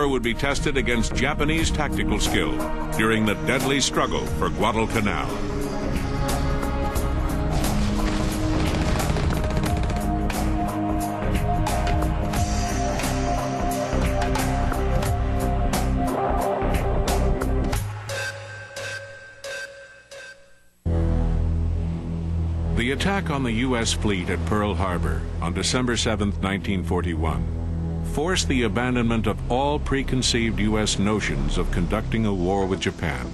would be tested against Japanese tactical skill during the deadly struggle for Guadal Canal. The attack on the U.S. fleet at Pearl Harbor on December 7, 1941, forced the abandonment of all preconceived U.S. notions of conducting a war with Japan.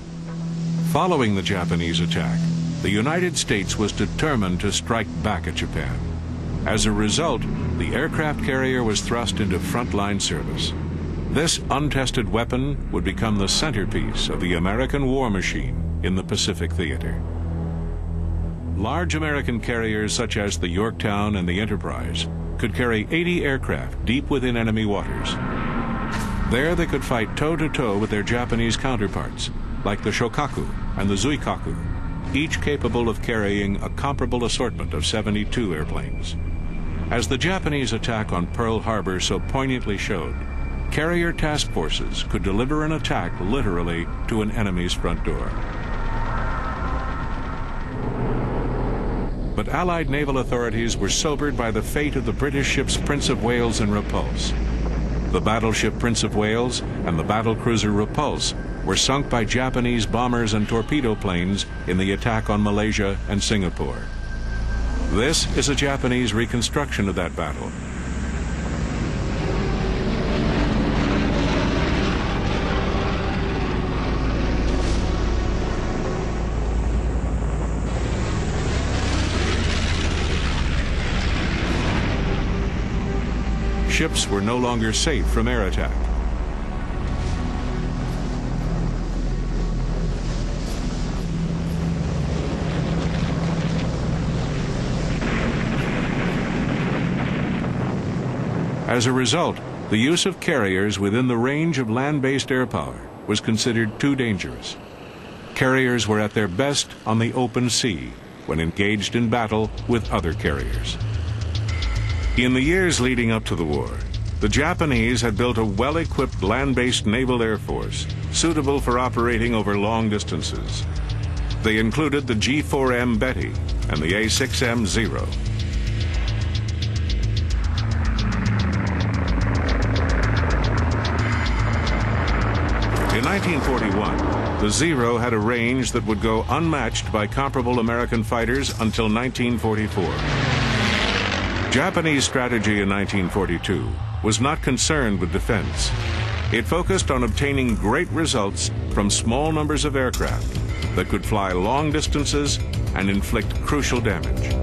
Following the Japanese attack, the United States was determined to strike back at Japan. As a result, the aircraft carrier was thrust into frontline service. This untested weapon would become the centerpiece of the American war machine in the Pacific theater. Large American carriers such as the Yorktown and the Enterprise could carry 80 aircraft deep within enemy waters. There they could fight toe-to-toe with their Japanese counterparts, like the Shokaku and the Zuikaku, each capable of carrying a comparable assortment of 72 airplanes. As the Japanese attack on Pearl Harbor so poignantly showed, carrier task forces could deliver an attack literally to an enemy's front door. But Allied naval authorities were sobered by the fate of the British ships Prince of Wales and Repulse. The battleship Prince of Wales and the battlecruiser Repulse were sunk by Japanese bombers and torpedo planes in the attack on Malaysia and Singapore. This is a Japanese reconstruction of that battle. Ships were no longer safe from air attack. As a result, the use of carriers within the range of land-based air power was considered too dangerous. Carriers were at their best on the open sea when engaged in battle with other carriers. In the years leading up to the war, the Japanese had built a well-equipped land-based naval air force suitable for operating over long distances. They included the G4M Betty and the A6M Zero. In 1941, the Zero had a range that would go unmatched by comparable American fighters until 1944. Japanese strategy in 1942 was not concerned with defense. It focused on obtaining great results from small numbers of aircraft that could fly long distances and inflict crucial damage.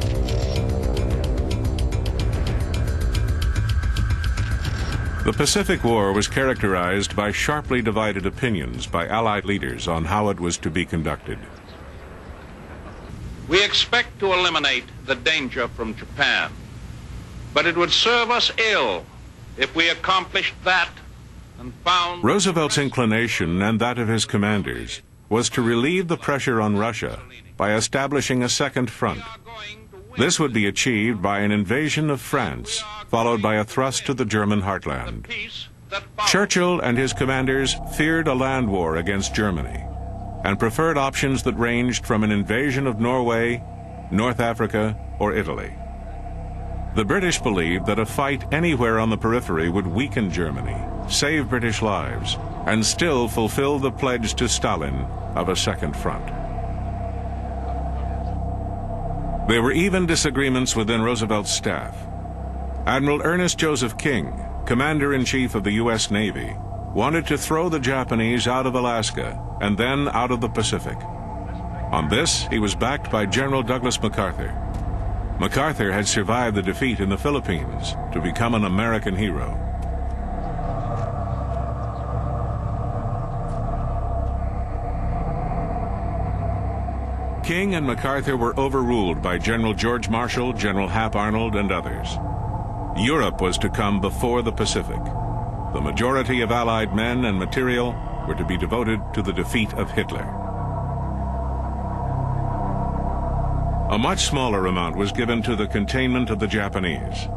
The Pacific War was characterized by sharply divided opinions by Allied leaders on how it was to be conducted. We expect to eliminate the danger from Japan, but it would serve us ill if we accomplished that and found... Roosevelt's inclination and that of his commanders was to relieve the pressure on Russia by establishing a second front. This would be achieved by an invasion of France, followed by a thrust to the German heartland. Churchill and his commanders feared a land war against Germany and preferred options that ranged from an invasion of Norway, North Africa, or Italy. The British believed that a fight anywhere on the periphery would weaken Germany, save British lives, and still fulfill the pledge to Stalin of a second front. There were even disagreements within Roosevelt's staff. Admiral Ernest Joseph King, Commander-in-Chief of the U.S. Navy, wanted to throw the Japanese out of Alaska and then out of the Pacific. On this, he was backed by General Douglas MacArthur. MacArthur had survived the defeat in the Philippines to become an American hero. King and MacArthur were overruled by General George Marshall, General Hap Arnold, and others. Europe was to come before the Pacific. The majority of Allied men and material were to be devoted to the defeat of Hitler. A much smaller amount was given to the containment of the Japanese.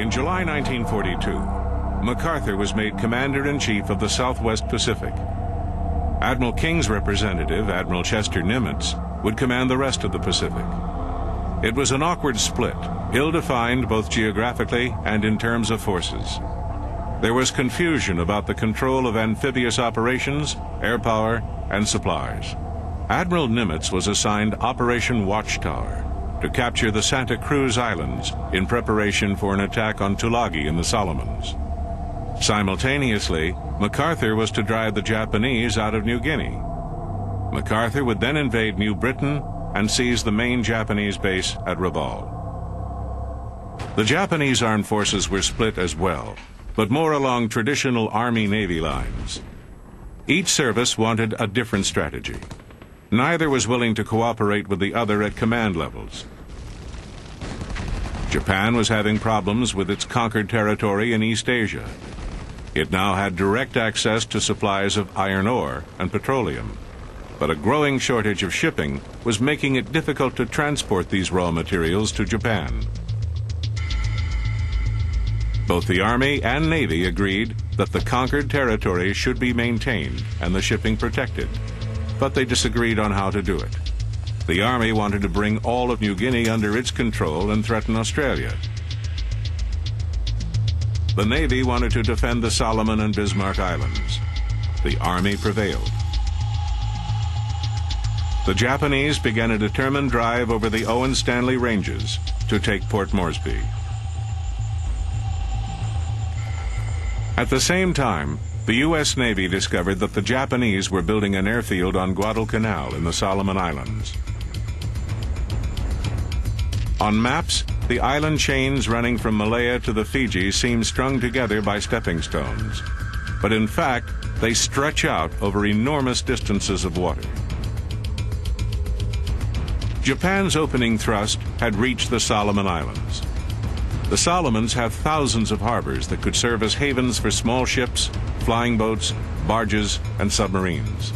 In July 1942, MacArthur was made Commander-in-Chief of the Southwest Pacific. Admiral King's representative, Admiral Chester Nimitz, would command the rest of the Pacific. It was an awkward split, ill-defined both geographically and in terms of forces. There was confusion about the control of amphibious operations, air power, and supplies. Admiral Nimitz was assigned Operation Watchtower to capture the Santa Cruz Islands in preparation for an attack on Tulagi in the Solomons. Simultaneously, MacArthur was to drive the Japanese out of New Guinea. MacArthur would then invade New Britain and seize the main Japanese base at Rabaul. The Japanese armed forces were split as well, but more along traditional Army-Navy lines. Each service wanted a different strategy. Neither was willing to cooperate with the other at command levels. Japan was having problems with its conquered territory in East Asia. It now had direct access to supplies of iron ore and petroleum, but a growing shortage of shipping was making it difficult to transport these raw materials to Japan. Both the Army and Navy agreed that the conquered territory should be maintained and the shipping protected, but they disagreed on how to do it. The Army wanted to bring all of New Guinea under its control and threaten Australia. The Navy wanted to defend the Solomon and Bismarck Islands. The Army prevailed. The Japanese began a determined drive over the Owen Stanley Ranges to take Port Moresby. At the same time, the U.S. Navy discovered that the Japanese were building an airfield on Guadal Canal in the Solomon Islands. On maps, the island chains running from Malaya to the Fiji seem strung together by stepping stones, but in fact, they stretch out over enormous distances of water. Japan's opening thrust had reached the Solomon Islands. The Solomons have thousands of harbors that could serve as havens for small ships, flying boats, barges, and submarines.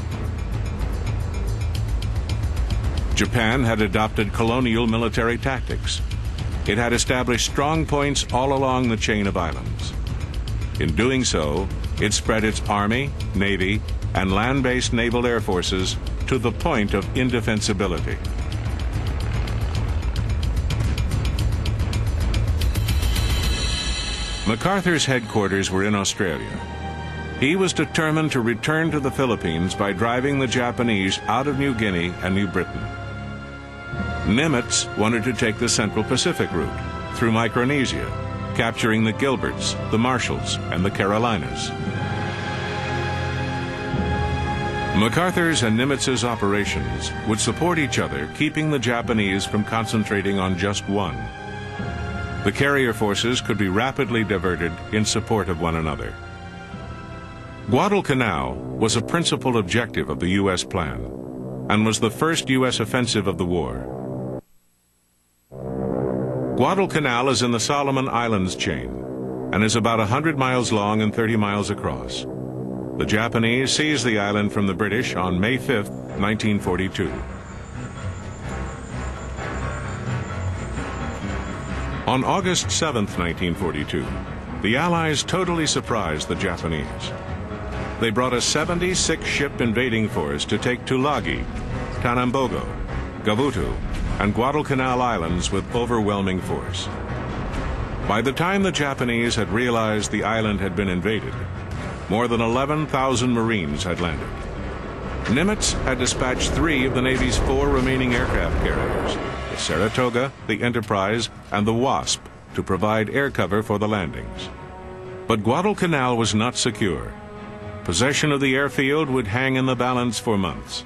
Japan had adopted colonial military tactics. It had established strong points all along the chain of islands. In doing so, it spread its army, navy, and land-based naval air forces to the point of indefensibility. MacArthur's headquarters were in Australia. He was determined to return to the Philippines by driving the Japanese out of New Guinea and New Britain. Nimitz wanted to take the Central Pacific route through Micronesia, capturing the Gilberts, the Marshalls, and the Carolinas. MacArthur's and Nimitz's operations would support each other, keeping the Japanese from concentrating on just one. The carrier forces could be rapidly diverted in support of one another. Guadal Canal was a principal objective of the U.S. plan and was the first U.S. offensive of the war. Guadal Canal is in the Solomon Islands chain and is about 100 miles long and 30 miles across. The Japanese seized the island from the British on May 5, 1942. On August 7, 1942, the Allies totally surprised the Japanese. They brought a 76-ship invading force to take Tulagi, Tanambogo, Gavutu, and Guadalcanal Islands with overwhelming force. By the time the Japanese had realized the island had been invaded, more than 11,000 Marines had landed. Nimitz had dispatched 3 of the Navy's 4 remaining aircraft carriers, the Saratoga, the Enterprise, and the Wasp, to provide air cover for the landings. But Guadalcanal was not secure. Possession of the airfield would hang in the balance for months.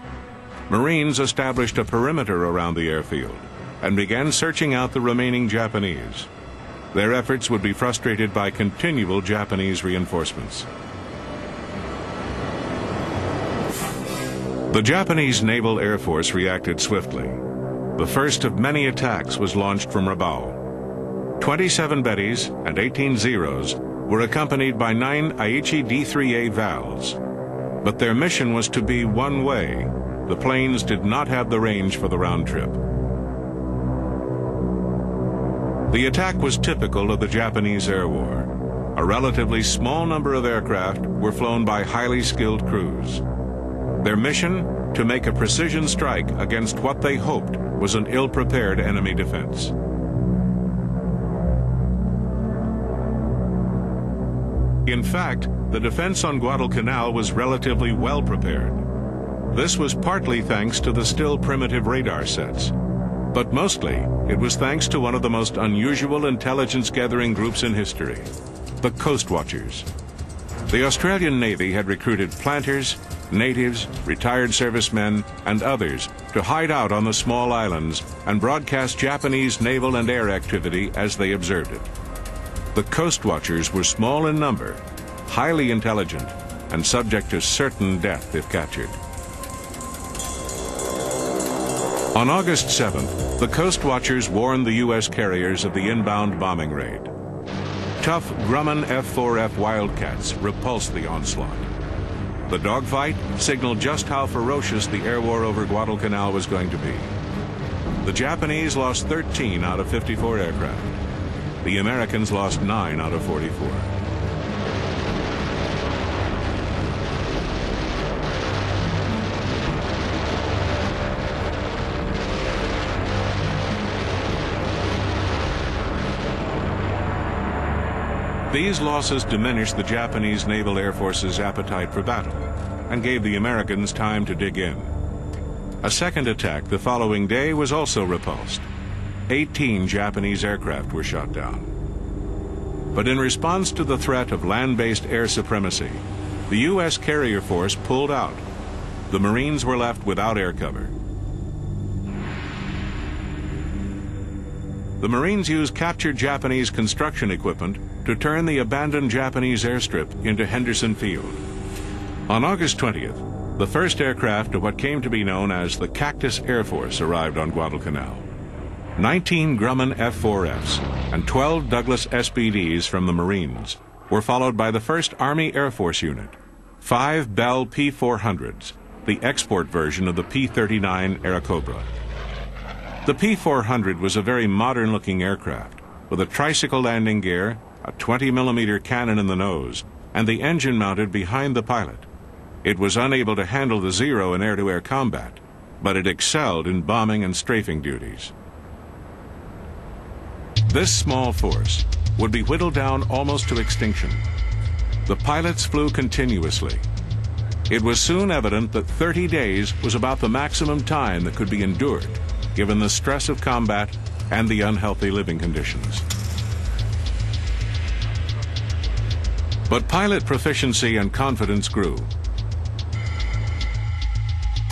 Marines established a perimeter around the airfield and began searching out the remaining Japanese. Their efforts would be frustrated by continual Japanese reinforcements. The Japanese Naval Air Force reacted swiftly. The first of many attacks was launched from Rabaul. 27 Bettys and 18 Zeros were accompanied by 9 Aichi D-3A Vals. But their mission was to be one way. The planes did not have the range for the round trip. The attack was typical of the Japanese air war. A relatively small number of aircraft were flown by highly skilled crews. Their mission? To make a precision strike against what they hoped was an ill-prepared enemy defense. In fact, the defense on Guadalcanal was relatively well prepared. This was partly thanks to the still primitive radar sets, but mostly it was thanks to one of the most unusual intelligence-gathering groups in history, the Coast Watchers. The Australian Navy had recruited planters, natives, retired servicemen, and others to hide out on the small islands and broadcast Japanese naval and air activity as they observed it. The Coast Watchers were small in number, highly intelligent, and subject to certain death if captured. On August 7th, the Coast Watchers warned the U.S. carriers of the inbound bombing raid. Tough Grumman F-4F Wildcats repulsed the onslaught. The dogfight signaled just how ferocious the air war over Guadalcanal was going to be. The Japanese lost 13 out of 54 aircraft. The Americans lost 9 out of 44. These losses diminished the Japanese Naval Air Force's appetite for battle and gave the Americans time to dig in. A second attack the following day was also repulsed. 18 Japanese aircraft were shot down. But in response to the threat of land-based air supremacy, the U.S. carrier force pulled out. The Marines were left without air cover. The Marines used captured Japanese construction equipment to turn the abandoned Japanese airstrip into Henderson Field. On August 20th, the first aircraft of what came to be known as the Cactus Air Force arrived on Guadalcanal. 19 Grumman F-4Fs and 12 Douglas SBDs from the Marines were followed by the 1st Army Air Force unit, 5 Bell P-400s, the export version of the P-39 Airacobra. The P-400 was a very modern-looking aircraft with a tricycle landing gear, a 20-millimeter cannon in the nose, and the engine mounted behind the pilot. It was unable to handle the Zero in air-to-air combat, but it excelled in bombing and strafing duties. This small force would be whittled down almost to extinction. The pilots flew continuously. It was soon evident that 30 days was about the maximum time that could be endured, given the stress of combat and the unhealthy living conditions. But pilot proficiency and confidence grew.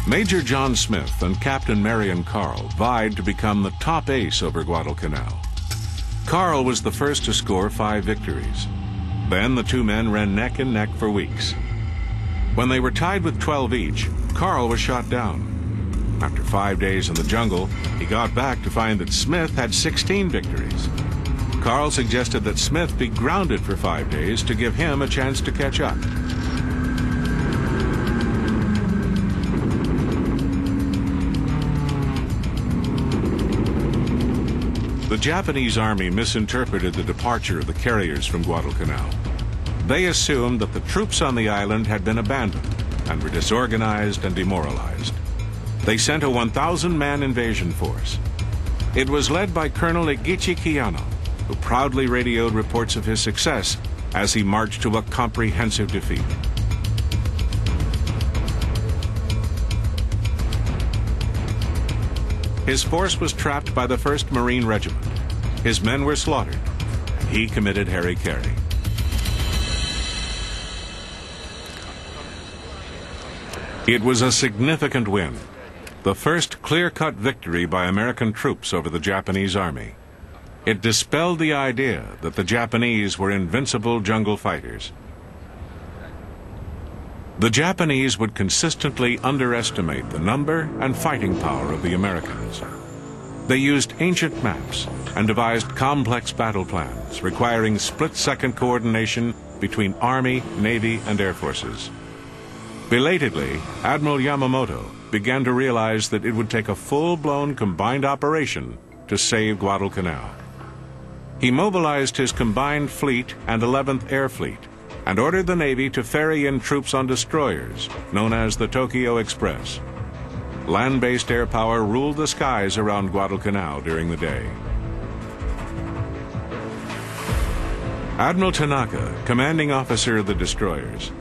Major John Smith and Captain Marion Carl vied to become the top ace over Guadalcanal. Carl was the first to score 5 victories. Then the two men ran neck and neck for weeks. When they were tied with 12 each, Carl was shot down. After 5 days in the jungle, he got back to find that Smith had 16 victories. Carl suggested that Smith be grounded for 5 days to give him a chance to catch up. The Japanese army misinterpreted the departure of the carriers from Guadalcanal. They assumed that the troops on the island had been abandoned and were disorganized and demoralized. They sent a 1,000-man invasion force. It was led by Colonel Igichi Kiyano, who proudly radioed reports of his success as he marched to a comprehensive defeat. His force was trapped by the 1st Marine Regiment. His men were slaughtered, and he committed hara-kiri. It was a significant win, the first clear-cut victory by American troops over the Japanese army. It dispelled the idea that the Japanese were invincible jungle fighters. The Japanese would consistently underestimate the number and fighting power of the Americans. They used ancient maps and devised complex battle plans requiring split-second coordination between Army, Navy, and Air Forces. Belatedly, Admiral Yamamoto began to realize that it would take a full-blown combined operation to save Guadalcanal. He mobilized his combined fleet and 11th Air Fleet and ordered the Navy to ferry in troops on destroyers, known as the Tokyo Express. Land-based air power ruled the skies around Guadalcanal during the day. Admiral Tanaka, commanding officer of the destroyers,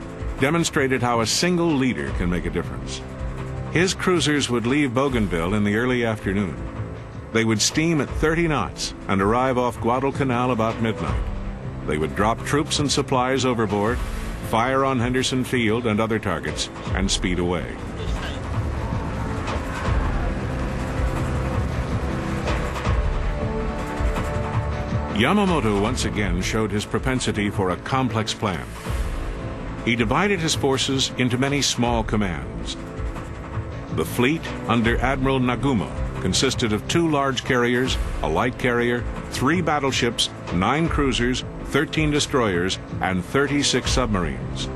demonstrated how a single leader can make a difference. His cruisers would leave Bougainville in the early afternoon. They would steam at 30 knots and arrive off Guadalcanal about midnight. They would drop troops and supplies overboard, fire on Henderson Field and other targets, and speed away. Yamamoto once again showed his propensity for a complex plan. He divided his forces into many small commands. The fleet under Admiral Nagumo consisted of 2 large carriers, a light carrier, 3 battleships, 9 cruisers, 13 destroyers, and 36 submarines.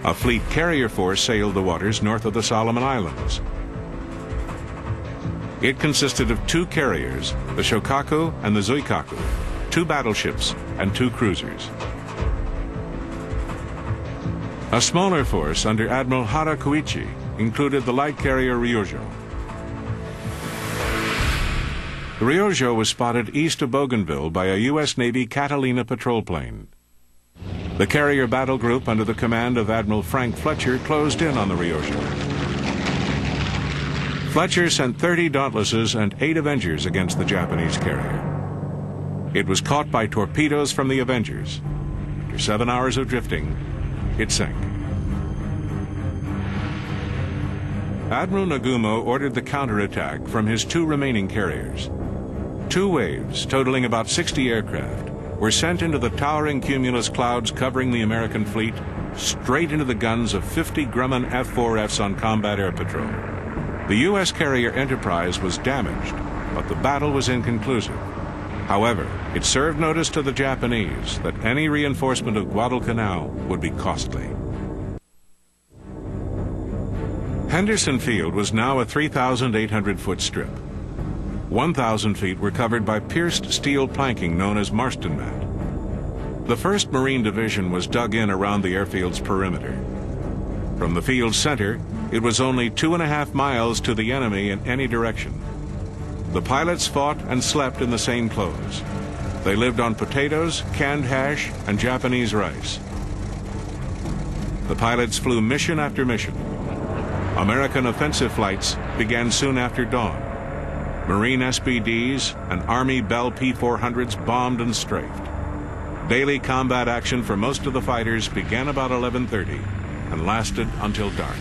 A fleet carrier force sailed the waters north of the Solomon Islands. It consisted of 2 carriers, the Shokaku and the Zuikaku, 2 battleships, and 2 cruisers. A smaller force under Admiral Hara Koichi included the light carrier Ryujo. The Ryujo was spotted east of Bougainville by a U.S. Navy Catalina patrol plane. The carrier battle group under the command of Admiral Frank Fletcher closed in on the Ryujo. Fletcher sent 30 Dauntlesses and 8 Avengers against the Japanese carrier. It was caught by torpedoes from the Avengers. After 7 hours of drifting, it sank. Admiral Nagumo ordered the counterattack from his 2 remaining carriers. 2 waves, totaling about 60 aircraft, were sent into the towering cumulus clouds covering the American fleet, straight into the guns of 50 Grumman F-4Fs on combat air patrol. The U.S. carrier Enterprise was damaged, but the battle was inconclusive. However, it served notice to the Japanese that any reinforcement of Guadalcanal would be costly. Henderson Field was now a 3,800-foot strip. 1,000 feet were covered by pierced steel planking known as Marston mat. The 1st Marine Division was dug in around the airfield's perimeter. From the field's center, it was only 2.5 miles to the enemy in any direction. The pilots fought and slept in the same clothes. They lived on potatoes, canned hash, and Japanese rice. The pilots flew mission after mission. American offensive flights began soon after dawn. Marine SBDs and Army Bell P-400s bombed and strafed. Daily combat action for most of the fighters began about 11:30 and lasted until dark.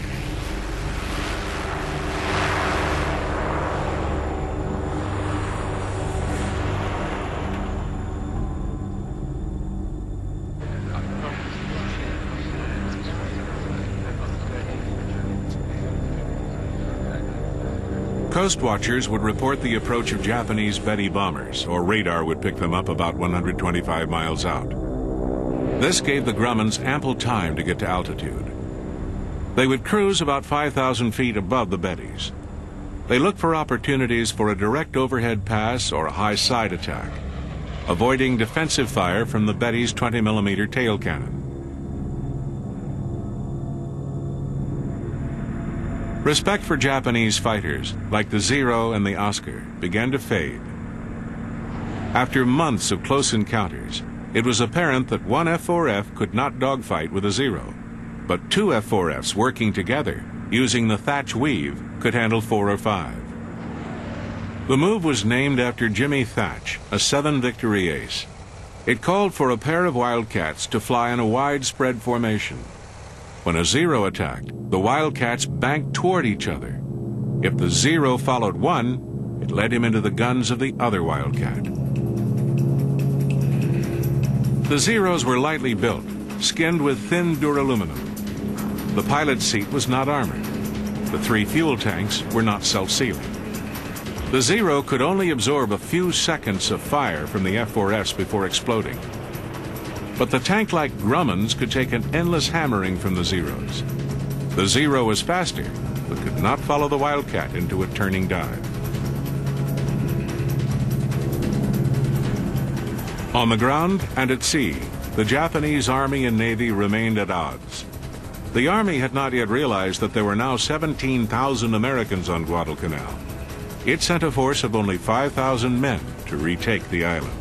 Coast watchers would report the approach of Japanese Betty bombers, or radar would pick them up about 125 miles out. This gave the Grummans ample time to get to altitude. They would cruise about 5,000 feet above the Bettys. They looked for opportunities for a direct overhead pass or a high side attack, avoiding defensive fire from the Betty's 20mm tail cannon. Respect for Japanese fighters, like the Zero and the Oscar, began to fade. After months of close encounters, it was apparent that one F-4F could not dogfight with a Zero, but 2 F-4Fs working together, using the Thatch Weave, could handle 4 or 5. The move was named after Jimmy Thatch, a 7 victory ace. It called for a pair of Wildcats to fly in a widespread formation. When a Zero attacked, the Wildcats banked toward each other. If the Zero followed one, it led him into the guns of the other Wildcat. The Zeros were lightly built, skinned with thin duraluminum. The pilot's seat was not armored. The 3 fuel tanks were not self-sealing. The Zero could only absorb a few seconds of fire from the F-4Fs before exploding. But the tank-like Grummans could take an endless hammering from the Zeros. The Zero was faster, but could not follow the Wildcat into a turning dive. On the ground and at sea, the Japanese Army and Navy remained at odds. The Army had not yet realized that there were now 17,000 Americans on Guadalcanal. It sent a force of only 5,000 men to retake the island.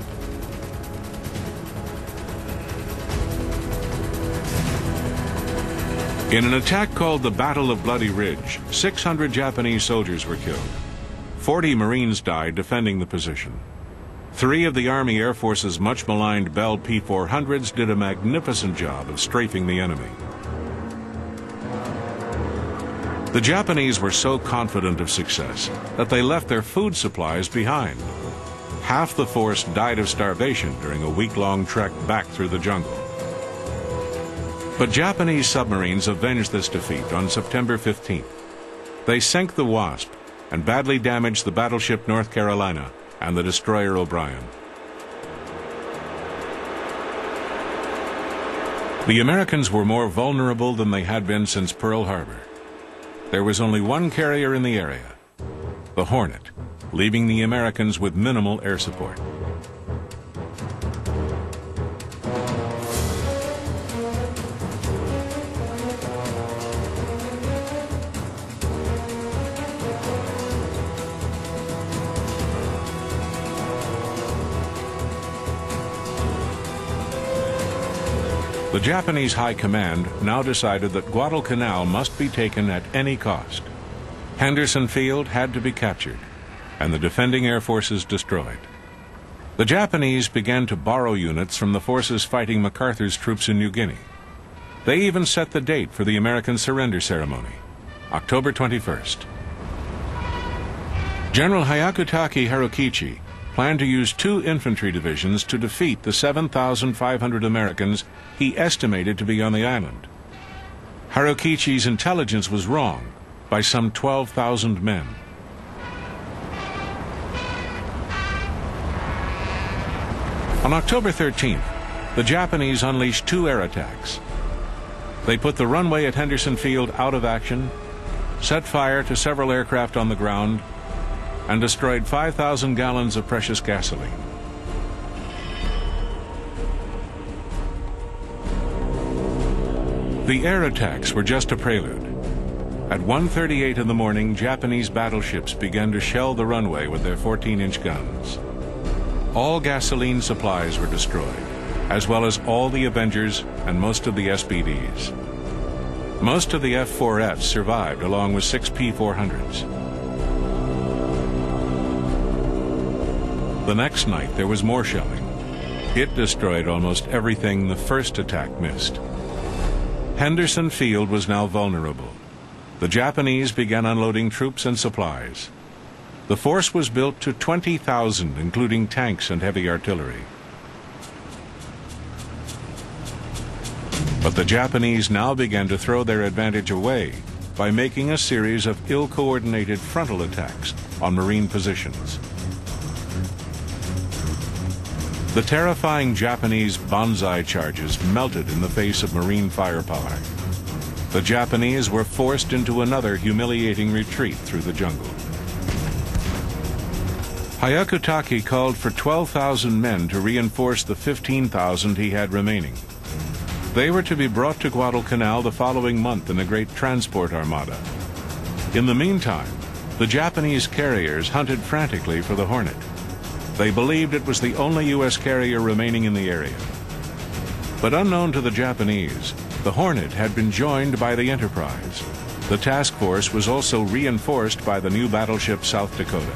In an attack called the Battle of Bloody Ridge, 600 Japanese soldiers were killed. 40 Marines died defending the position. 3 of the Army Air Force's much-maligned Bell P-400s did a magnificent job of strafing the enemy. The Japanese were so confident of success that they left their food supplies behind. Half the force died of starvation during a week-long trek back through the jungle. But Japanese submarines avenged this defeat on September 15th. They sank the Wasp and badly damaged the battleship North Carolina and the destroyer O'Brien. The Americans were more vulnerable than they had been since Pearl Harbor. There was only one carrier in the area, the Hornet, leaving the Americans with minimal air support. The Japanese High Command now decided that Guadalcanal must be taken at any cost. Henderson Field had to be captured, and the defending air forces destroyed. The Japanese began to borrow units from the forces fighting MacArthur's troops in New Guinea. They even set the date for the American surrender ceremony, October 21st. General Hyakutake Harukichi planned to use 2 infantry divisions to defeat the 7,500 Americans he estimated to be on the island. Harukichi's intelligence was wrong by some 12,000 men. On October 13th, the Japanese unleashed 2 air attacks. They put the runway at Henderson Field out of action, set fire to several aircraft on the ground, and destroyed 5,000 gallons of precious gasoline. The air attacks were just a prelude. At 1:38 in the morning, Japanese battleships began to shell the runway with their 14-inch guns. All gasoline supplies were destroyed, as well as all the Avengers and most of the SBDs. Most of the F-4Fs survived, along with 6 P-400s. The next night, there was more shelling. It destroyed almost everything the first attack missed. Henderson Field was now vulnerable. The Japanese began unloading troops and supplies. The force was built to 20,000, including tanks and heavy artillery. But the Japanese now began to throw their advantage away by making a series of ill-coordinated frontal attacks on Marine positions. The terrifying Japanese banzai charges melted in the face of Marine firepower. The Japanese were forced into another humiliating retreat through the jungle. Hyakutake called for 12,000 men to reinforce the 15,000 he had remaining. They were to be brought to Guadalcanal the following month in a great transport armada. In the meantime, the Japanese carriers hunted frantically for the Hornet. They believed it was the only U.S. carrier remaining in the area. But unknown to the Japanese, the Hornet had been joined by the Enterprise. The task force was also reinforced by the new battleship South Dakota.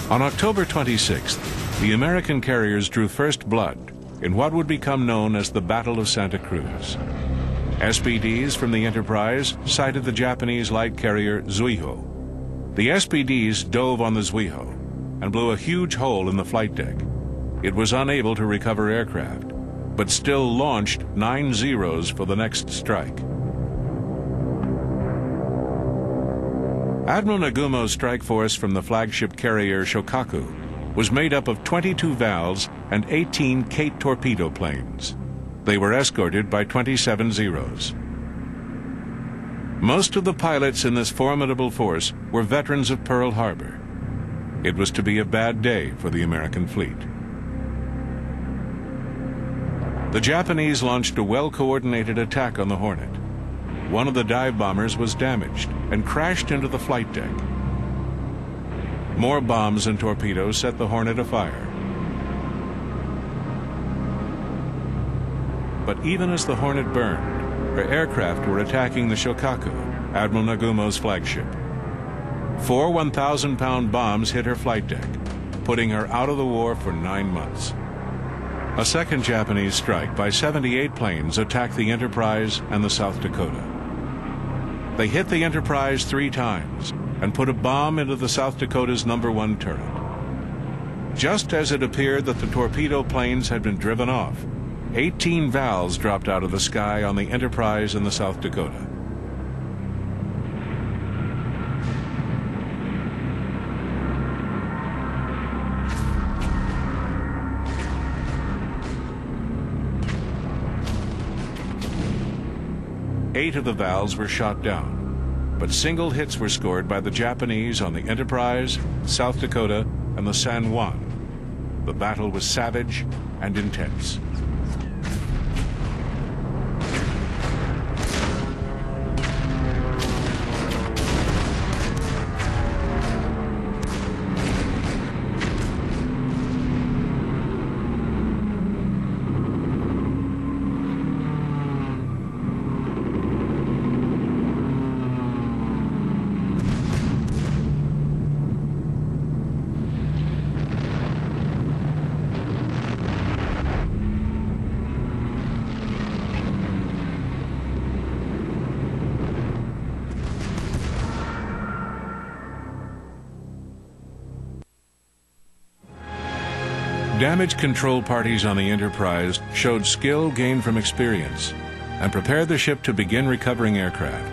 On October 26th, the American carriers drew first blood in what would become known as the Battle of Santa Cruz. SBDs from the Enterprise sighted the Japanese light carrier Zuiho. The SBDs dove on the Zuiho and blew a huge hole in the flight deck. It was unable to recover aircraft, but still launched 9 Zeros for the next strike. Admiral Nagumo's strike force from the flagship carrier Shokaku was made up of 22 Vals and 18 Kate torpedo planes. They were escorted by 27 Zeros. Most of the pilots in this formidable force were veterans of Pearl Harbor. It was to be a bad day for the American fleet. The Japanese launched a well-coordinated attack on the Hornet. One of the dive bombers was damaged and crashed into the flight deck. More bombs and torpedoes set the Hornet afire. But even as the Hornet burned, her aircraft were attacking the Shokaku, Admiral Nagumo's flagship. 4 1,000-pound bombs hit her flight deck, putting her out of the war for 9 months. A second Japanese strike by 78 planes attacked the Enterprise and the South Dakota. They hit the Enterprise 3 times and put a bomb into the South Dakota's #1 turret. Just as it appeared that the torpedo planes had been driven off, 18 valves dropped out of the sky on the Enterprise and the South Dakota. Eight of the valves were shot down, but single hits were scored by the Japanese on the Enterprise, South Dakota, and the San Juan. The battle was savage and intense. Damage control parties on the Enterprise showed skill gained from experience and prepared the ship to begin recovering aircraft.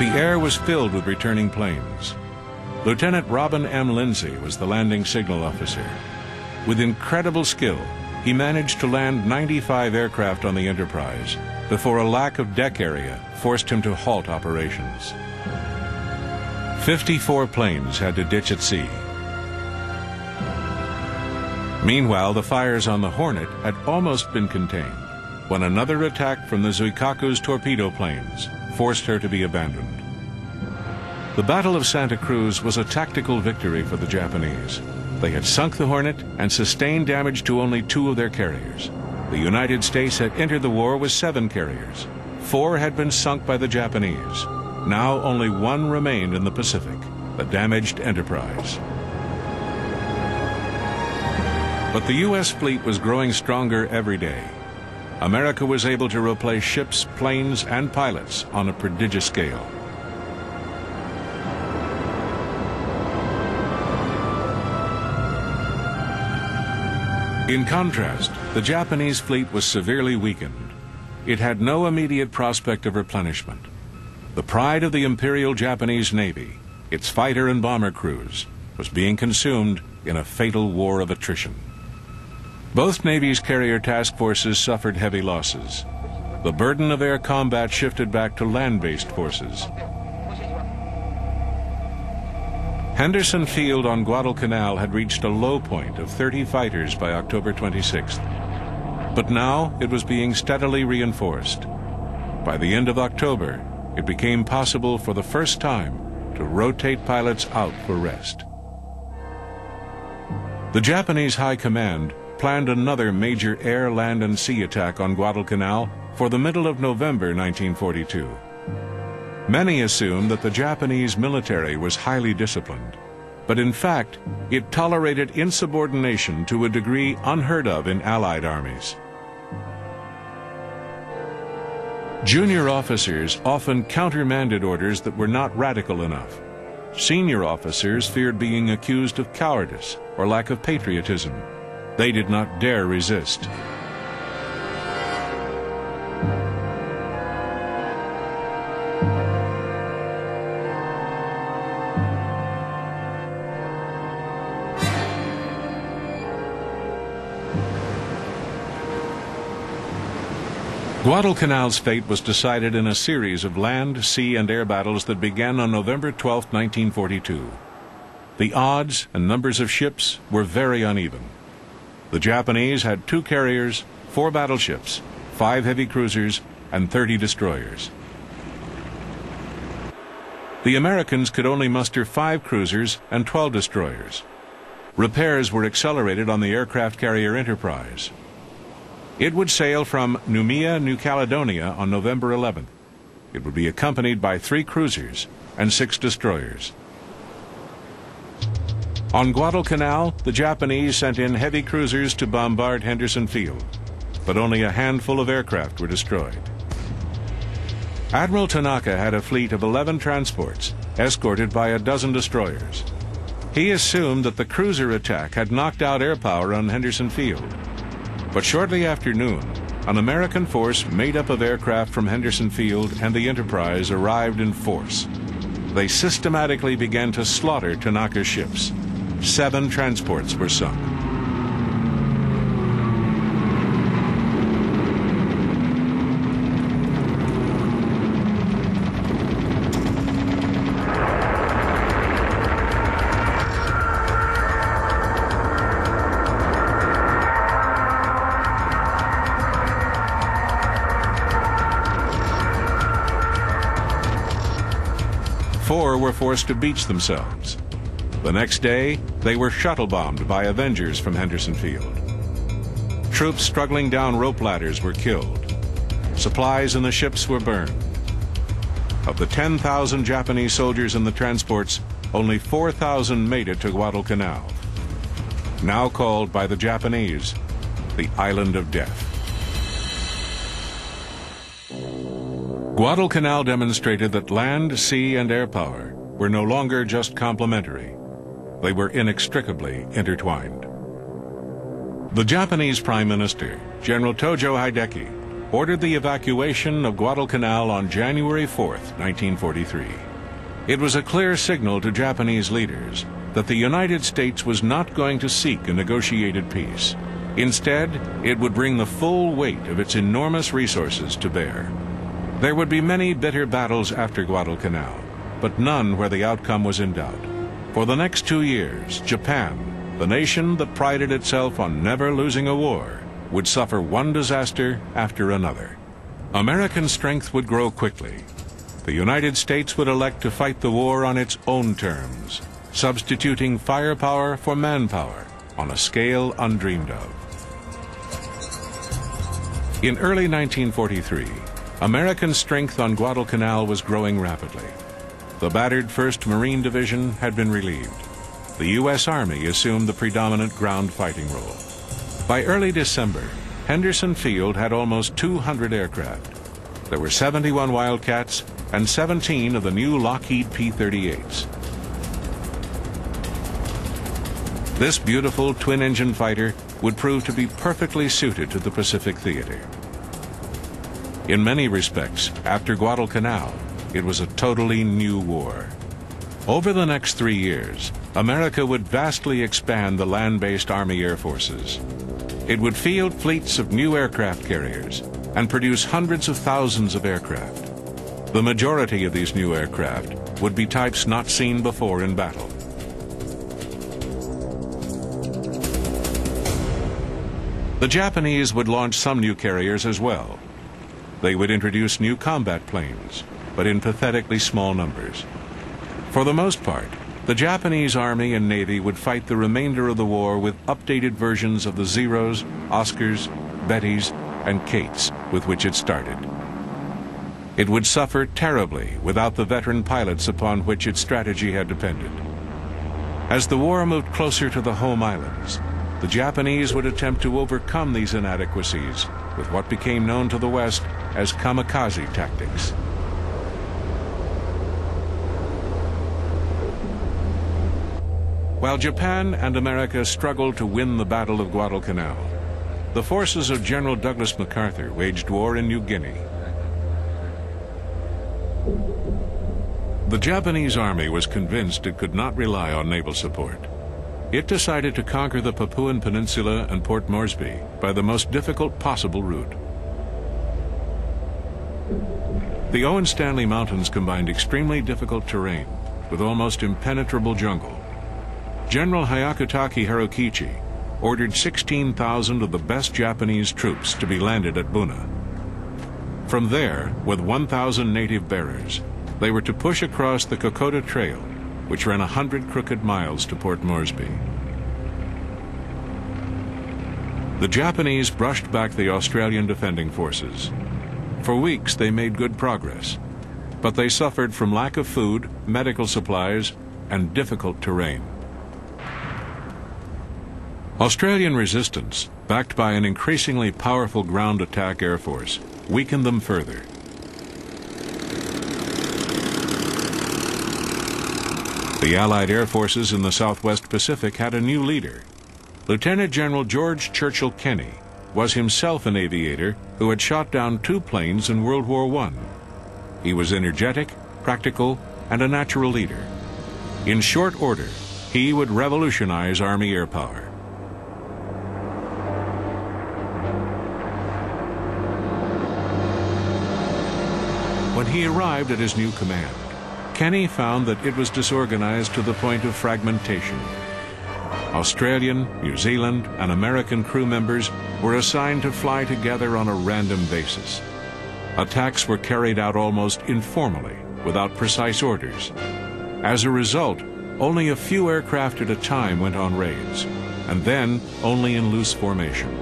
The air was filled with returning planes. Lieutenant Robin M. Lindsay was the landing signal officer. With incredible skill, he managed to land 95 aircraft on the Enterprise before a lack of deck area forced him to halt operations. 54 planes had to ditch at sea. Meanwhile, the fires on the Hornet had almost been contained when another attack from the Zuikaku's torpedo planes forced her to be abandoned. The Battle of Santa Cruz was a tactical victory for the Japanese. They had sunk the Hornet and sustained damage to only 2 of their carriers. The United States had entered the war with 7 carriers. 4 had been sunk by the Japanese. Now only 1 remained in the Pacific, the damaged Enterprise. But the U.S. fleet was growing stronger every day. America was able to replace ships, planes, and pilots on a prodigious scale. In contrast, the Japanese fleet was severely weakened. It had no immediate prospect of replenishment. The pride of the Imperial Japanese Navy, its fighter and bomber crews, was being consumed in a fatal war of attrition. Both Navy's carrier task forces suffered heavy losses. The burden of air combat shifted back to land-based forces. Henderson Field on Guadal Canal had reached a low point of 30 fighters by October 26th. But now it was being steadily reinforced. By the end of October, it became possible for the first time to rotate pilots out for rest. The Japanese High Command planned another major air, land, and sea attack on Guadalcanal for the middle of November 1942. Many assumed that the Japanese military was highly disciplined, but in fact, it tolerated insubordination to a degree unheard of in Allied armies. Junior officers often countermanded orders that were not radical enough. Senior officers feared being accused of cowardice or lack of patriotism. They did not dare resist. Guadalcanal's fate was decided in a series of land, sea, and air battles that began on November 12, 1942. The odds and numbers of ships were very uneven. The Japanese had 2 carriers, 4 battleships, 5 heavy cruisers, and 30 destroyers. The Americans could only muster 5 cruisers and 12 destroyers. Repairs were accelerated on the aircraft carrier Enterprise. It would sail from Noumea, New Caledonia on November 11th. It would be accompanied by 3 cruisers and 6 destroyers. On Guadalcanal, the Japanese sent in heavy cruisers to bombard Henderson Field, but only a handful of aircraft were destroyed. Admiral Tanaka had a fleet of 11 transports, escorted by a dozen destroyers. He assumed that the cruiser attack had knocked out air power on Henderson Field. But shortly after noon, an American force made up of aircraft from Henderson Field and the Enterprise arrived in force. They systematically began to slaughter Tanaka's ships. 7 transports were sunk. Four were forced to beach themselves. The next day, they were shuttle-bombed by Avengers from Henderson Field. Troops struggling down rope ladders were killed. Supplies in the ships were burned. Of the 10,000 Japanese soldiers in the transports, only 4,000 made it to Guadalcanal, now called by the Japanese the Island of Death. Guadalcanal demonstrated that land, sea, and air power were no longer just complementary. They were inextricably intertwined. The Japanese Prime Minister, General Tojo Hideki, ordered the evacuation of Guadalcanal on January 4th, 1943. It was a clear signal to Japanese leaders that the United States was not going to seek a negotiated peace. Instead, it would bring the full weight of its enormous resources to bear. There would be many bitter battles after Guadalcanal, but none where the outcome was in doubt. For the next 2 years, Japan, the nation that prided itself on never losing a war, would suffer one disaster after another. American strength would grow quickly. The United States would elect to fight the war on its own terms, substituting firepower for manpower on a scale undreamed of. In early 1943, American strength on Guadalcanal was growing rapidly. The battered 1st Marine Division had been relieved. The U.S. Army assumed the predominant ground fighting role. By early December, Henderson Field had almost 200 aircraft. There were 71 Wildcats and 17 of the new Lockheed P-38s. This beautiful twin-engine fighter would prove to be perfectly suited to the Pacific theater. In many respects, after Guadalcanal, it was a totally new war. Over the next 3 years, America would vastly expand the land-based Army Air Forces. It would field fleets of new aircraft carriers and produce hundreds of thousands of aircraft. The majority of these new aircraft would be types not seen before in battle. The Japanese would launch some new carriers as well. They would introduce new combat planes, but in pathetically small numbers. For the most part, the Japanese Army and Navy would fight the remainder of the war with updated versions of the Zeros, Oscars, Bettys, and Kates with which it started. It would suffer terribly without the veteran pilots upon which its strategy had depended. As the war moved closer to the home islands, the Japanese would attempt to overcome these inadequacies with what became known to the West as kamikaze tactics. While Japan and America struggled to win the Battle of Guadalcanal, the forces of General Douglas MacArthur waged war in New Guinea. The Japanese army was convinced it could not rely on naval support. It decided to conquer the Papuan Peninsula and Port Moresby by the most difficult possible route. The Owen Stanley Mountains combined extremely difficult terrain with almost impenetrable jungle. General Hyakutake Hirokichi ordered 16,000 of the best Japanese troops to be landed at Buna. From there, with 1,000 native bearers, they were to push across the Kokoda Trail, which ran 100 crooked miles to Port Moresby. The Japanese brushed back the Australian defending forces. For weeks they made good progress, but they suffered from lack of food, medical supplies, and difficult terrain. Australian resistance, backed by an increasingly powerful ground attack air force, weakened them further. The Allied air forces in the Southwest Pacific had a new leader. Lieutenant General George Churchill Kenny was himself an aviator who had shot down 2 planes in World War I. He was energetic, practical, and a natural leader. In short order, he would revolutionize Army air power. When he arrived at his new command, Kenny found that it was disorganized to the point of fragmentation. Australian, New Zealand, and American crew members were assigned to fly together on a random basis. Attacks were carried out almost informally, without precise orders. As a result, only a few aircraft at a time went on raids, and then only in loose formation.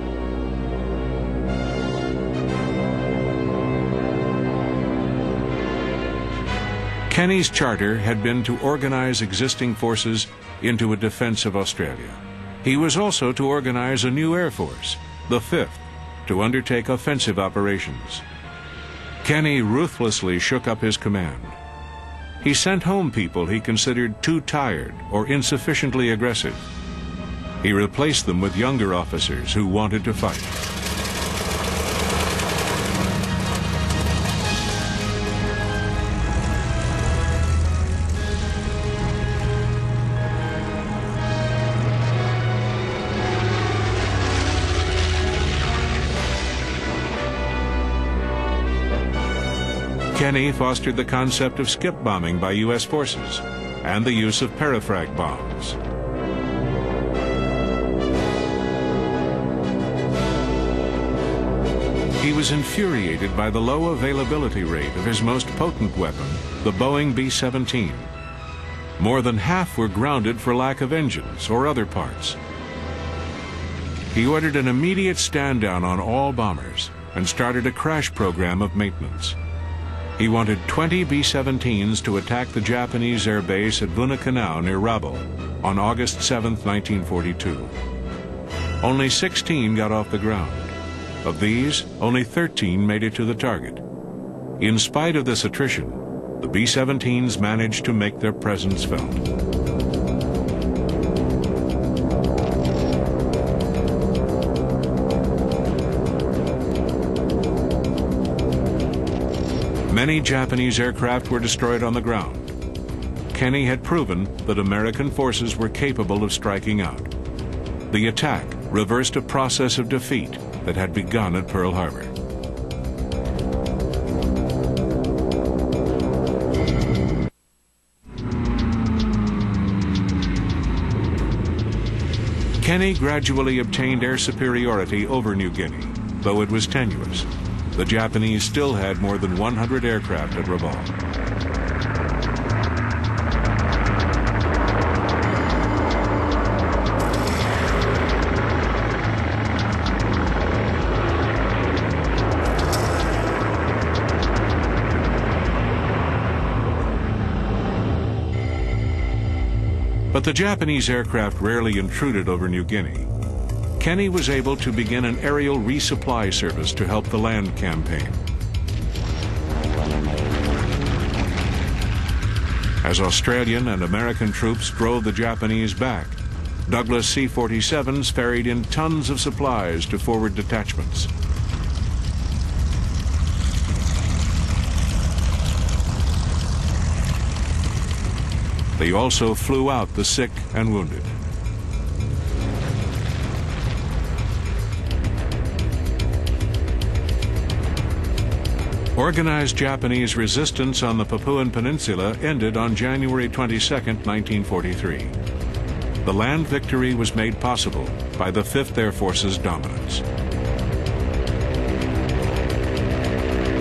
Kenny's charter had been to organize existing forces into a defense of Australia. He was also to organize a new air force, the 5th, to undertake offensive operations. Kenny ruthlessly shook up his command. He sent home people he considered too tired or insufficiently aggressive. He replaced them with younger officers who wanted to fight. Kenny fostered the concept of skip bombing by U.S. forces and the use of perifrag bombs. He was infuriated by the low availability rate of his most potent weapon, the Boeing B-17. More than half were grounded for lack of engines or other parts. He ordered an immediate stand down on all bombers and started a crash program of maintenance. He wanted 20 B-17s to attack the Japanese air base at Guadal Canal near Rabo on August 7, 1942. Only 16 got off the ground. Of these, only 13 made it to the target. In spite of this attrition, the B-17s managed to make their presence felt. Many Japanese aircraft were destroyed on the ground. Kenny had proven that American forces were capable of striking out. The attack reversed a process of defeat that had begun at Pearl Harbor. Kenny gradually obtained air superiority over New Guinea, though it was tenuous. The Japanese still had more than 100 aircraft at Rabaul. But the Japanese aircraft rarely intruded over New Guinea. Kenny was able to begin an aerial resupply service to help the land campaign. As Australian and American troops drove the Japanese back, Douglas C-47s ferried in tons of supplies to forward detachments. They also flew out the sick and wounded. Organized Japanese resistance on the Papuan Peninsula ended on January 22, 1943. the land victory was made possible by the 5th Air Force's dominance.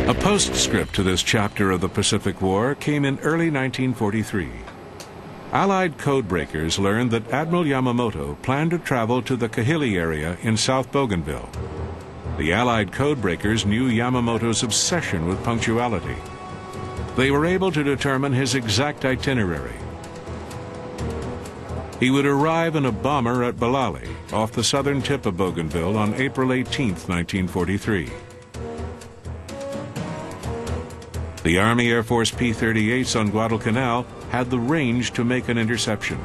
A postscript to this chapter of the Pacific War came in early 1943. Allied codebreakers learned that Admiral Yamamoto planned to travel to the Kahili area in South Bougainville. The Allied codebreakers knew Yamamoto's obsession with punctuality. They were able to determine his exact itinerary. He would arrive in a bomber at Balali, off the southern tip of Bougainville, on April 18, 1943. The Army Air Force P-38s on Guadal Canal had the range to make an interception.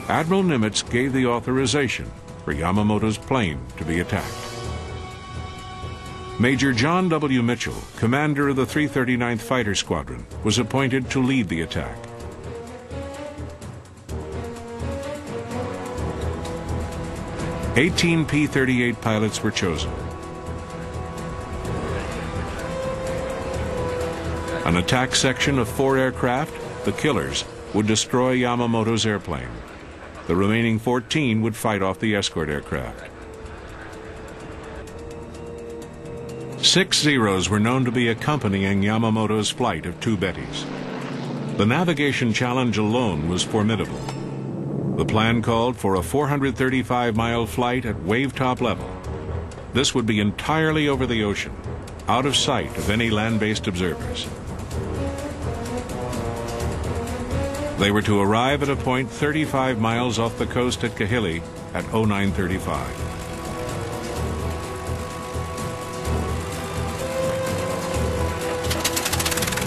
Admiral Nimitz gave the authorization for Yamamoto's plane to be attacked. Major John W. Mitchell, commander of the 339th Fighter Squadron, was appointed to lead the attack. "18 P-38 pilots were chosen. An attack section of 4 aircraft, the Killers, would destroy Yamamoto's airplane. The remaining 14 would fight off the escort aircraft. 6 Zeros were known to be accompanying Yamamoto's flight of 2 Bettys. The navigation challenge alone was formidable. The plan called for a 435-mile flight at wave-top level. This would be entirely over the ocean, out of sight of any land-based observers. They were to arrive at a point 35 miles off the coast at Kahili at 0935.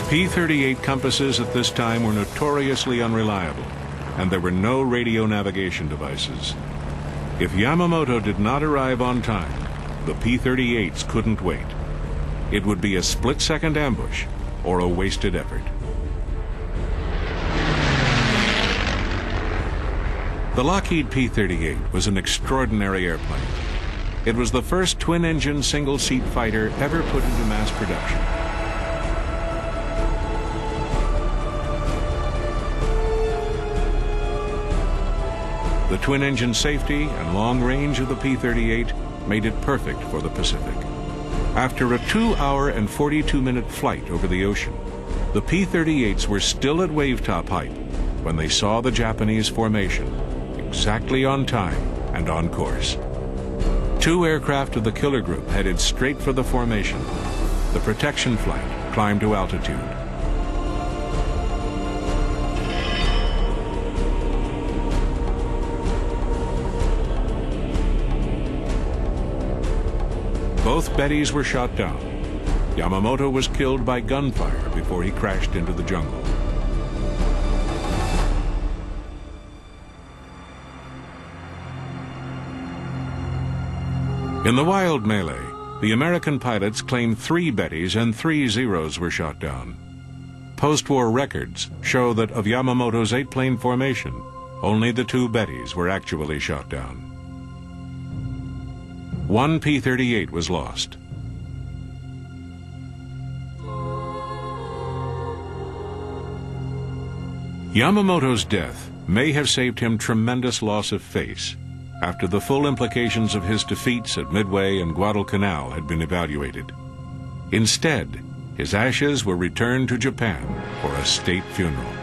P-38 compasses at this time were notoriously unreliable, and there were no radio navigation devices. If Yamamoto did not arrive on time, the P-38s couldn't wait. It would be a split-second ambush or a wasted effort. The Lockheed P-38 was an extraordinary airplane. It was the first twin-engine single-seat fighter ever put into mass production. The twin-engine safety and long range of the P-38 made it perfect for the Pacific. After a 2-hour and 42-minute flight over the ocean, the P-38s were still at wave-top height when they saw the Japanese formation, exactly on time and on course. 2 aircraft of the killer group headed straight for the formation. The protection flight climbed to altitude. Both Bettys were shot down. Yamamoto was killed by gunfire before he crashed into the jungle. In the wild melee, the American pilots claimed 3 Bettys and 3 Zeros were shot down. Post-war records show that of Yamamoto's 8-plane formation, only the 2 Bettys were actually shot down. 1 P-38 was lost. Yamamoto's death may have saved him tremendous loss of face after the full implications of his defeats at Midway and Guadal Canal had been evaluated. Instead, his ashes were returned to Japan for a state funeral.